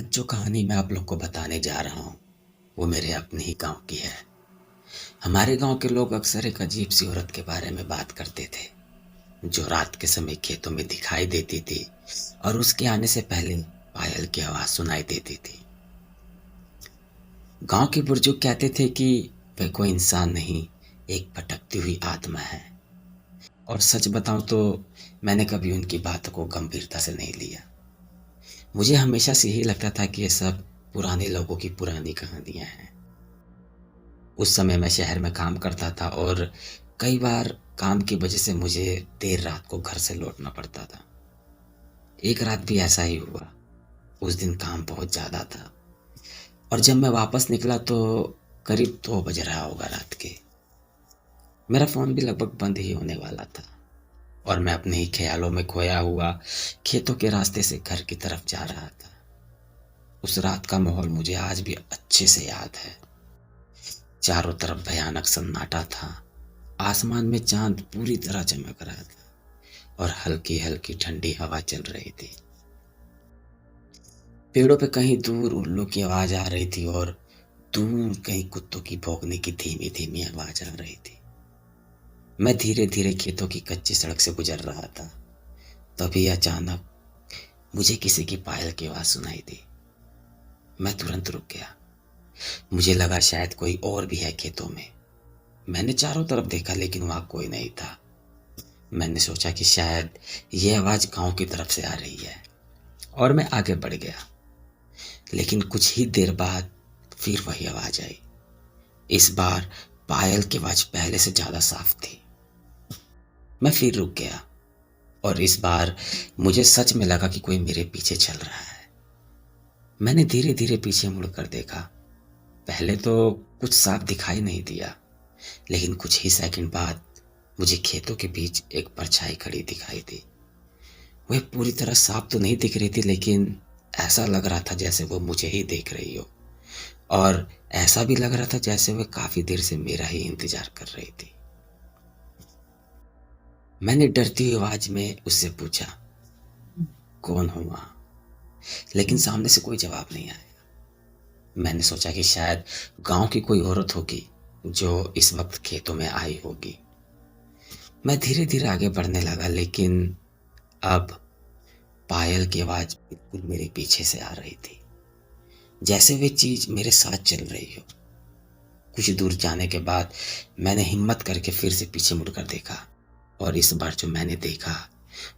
आज जो कहानी मैं आप लोग को बताने जा रहा हूँ वो मेरे अपने ही गांव की है। हमारे गांव के लोग अक्सर एक अजीब सी औरत के बारे में बात करते थे जो रात के समय खेतों में दिखाई देती थी और उसके आने से पहले पायल की आवाज सुनाई देती थी। गांव के बुजुर्ग कहते थे कि वह कोई इंसान नहीं, एक भटकती हुई आत्मा है। और सच बताऊं तो मैंने कभी उनकी बातों को गंभीरता से नहीं लिया। मुझे हमेशा से यही लगता था कि ये सब पुराने लोगों की पुरानी कहानियां हैं। उस समय मैं शहर में काम करता था और कई बार काम की वजह से मुझे देर रात को घर से लौटना पड़ता था। एक रात भी ऐसा ही हुआ। उस दिन काम बहुत ज़्यादा था और जब मैं वापस निकला तो करीब 2 बज रहा होगा रात के। मेरा फ़ोन भी लगभग बंद ही होने वाला था और मैं अपने ही ख्यालों में खोया हुआ खेतों के रास्ते से घर की तरफ जा रहा था। उस रात का माहौल मुझे आज भी अच्छे से याद है। चारों तरफ भयानक सन्नाटा था। आसमान में चांद पूरी तरह चमक रहा था और हल्की हल्की ठंडी हवा चल रही थी। पेड़ों पे कहीं दूर उल्लू की आवाज आ रही थी और दूर कहीं कुत्तों की भौंकने की धीमी धीमी आवाज आ रही थी। मैं धीरे धीरे खेतों की कच्ची सड़क से गुजर रहा था। तभी अचानक मुझे किसी की पायल की आवाज सुनाई दी। मैं तुरंत रुक गया। मुझे लगा शायद कोई और भी है खेतों में। मैंने चारों तरफ देखा लेकिन वहां कोई नहीं था। मैंने सोचा कि शायद यह आवाज गांव की तरफ से आ रही है और मैं आगे बढ़ गया। लेकिन कुछ ही देर बाद फिर वही आवाज आई। इस बार पायल की आवाज पहले से ज्यादा साफ थी। मैं फिर रुक गया और इस बार मुझे सच में लगा कि कोई मेरे पीछे चल रहा है। मैंने धीरे धीरे पीछे मुड़कर देखा। पहले तो कुछ साफ दिखाई नहीं दिया, लेकिन कुछ ही सेकंड बाद मुझे खेतों के बीच एक परछाई खड़ी दिखाई दी। वह पूरी तरह साफ तो नहीं दिख रही थी, लेकिन ऐसा लग रहा था जैसे वो मुझे ही देख रही हो और ऐसा भी लग रहा था जैसे वह काफी देर से मेरा ही इंतजार कर रही थी। मैंने डरती हुई आवाज में उससे पूछा, कौन हो वहां? लेकिन सामने से कोई जवाब नहीं आया। मैंने सोचा कि शायद गांव की कोई औरत होगी जो इस वक्त खेतों में आई होगी। मैं धीरे धीरे आगे बढ़ने लगा, लेकिन अब पायल की आवाज बिल्कुल मेरे पीछे से आ रही थी, जैसे वे चीज मेरे साथ चल रही हो। कुछ दूर जाने के बाद मैंने हिम्मत करके फिर से पीछे मुड़कर देखा और इस बार जो मैंने देखा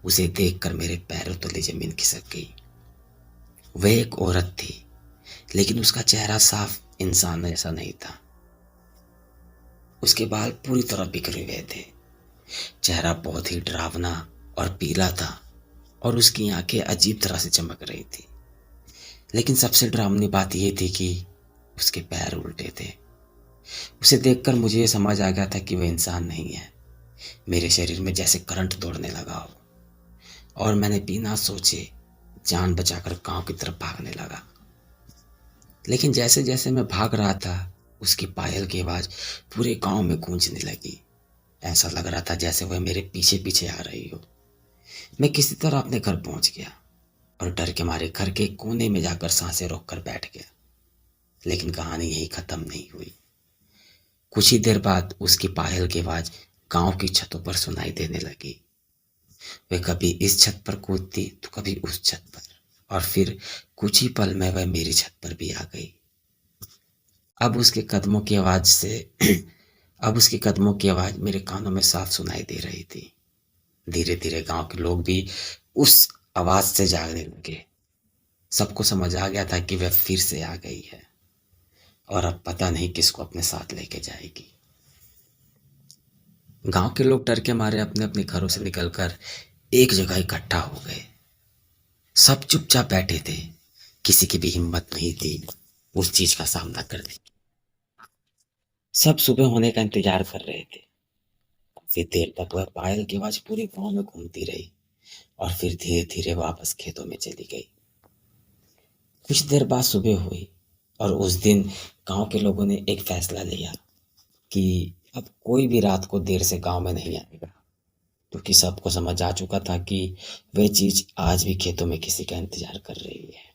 उसे देखकर मेरे पैरों तले जमीन खिसक गई। वह एक औरत थी, लेकिन उसका चेहरा साफ इंसान जैसा नहीं था। उसके बाल पूरी तरह बिखरे हुए थे। चेहरा बहुत ही डरावना और पीला था और उसकी आंखें अजीब तरह से चमक रही थी। लेकिन सबसे डरावनी बात यह थी कि उसके पैर उल्टे थे। उसे देखकर मुझे ये समझ आ गया था कि वह इंसान नहीं है। मेरे शरीर में जैसे करंट दौड़ने लगा हो और मैंने बिना सोचे जान बचाकर गांव की तरफ भागने लगा। लेकिन जैसे जैसे मैं भाग रहा था उसकी पायल की आवाज पूरे गांव में गूंजने लगी। ऐसा लग रहा था जैसे वह मेरे पीछे पीछे आ रही हो। मैं किसी तरह अपने घर पहुंच गया और डर के मारे घर के कोने में जाकर सांसें रोककर बैठ गया। लेकिन कहानी यही खत्म नहीं हुई। कुछ ही देर बाद उसकी पायल की आवाज गांव की छतों पर सुनाई देने लगी। वह कभी इस छत पर कूदती तो कभी उस छत पर, और फिर कुछ ही पल में वह मेरी छत पर भी आ गई। अब उसके कदमों की आवाज से अब उसके कदमों की आवाज मेरे कानों में साफ सुनाई दे रही थी। धीरे धीरे गांव के लोग भी उस आवाज से जागने लगे। सबको समझ आ गया था कि वह फिर से आ गई है और अब पता नहीं किसको अपने साथ लेके जाएगी। गांव के लोग डर के मारे अपने अपने घरों से निकलकर एक जगह इकट्ठा हो गए। सब चुपचाप बैठे थे। किसी की भी हिम्मत नहीं थी उस चीज का सामना करने की। सब सुबह होने का इंतजार कर रहे थे। काफी देर तक वह पायल की आवाज पूरे गांव में घूमती रही और फिर धीरे धीरे वापस खेतों में चली गई। कुछ देर बाद सुबह हुई और उस दिन गांव के लोगों ने एक फैसला लिया कि अब कोई भी रात को देर से गांव में नहीं आएगा, क्योंकि सबको समझ आ चुका था कि वह चीज आज भी खेतों में किसी का इंतजार कर रही है।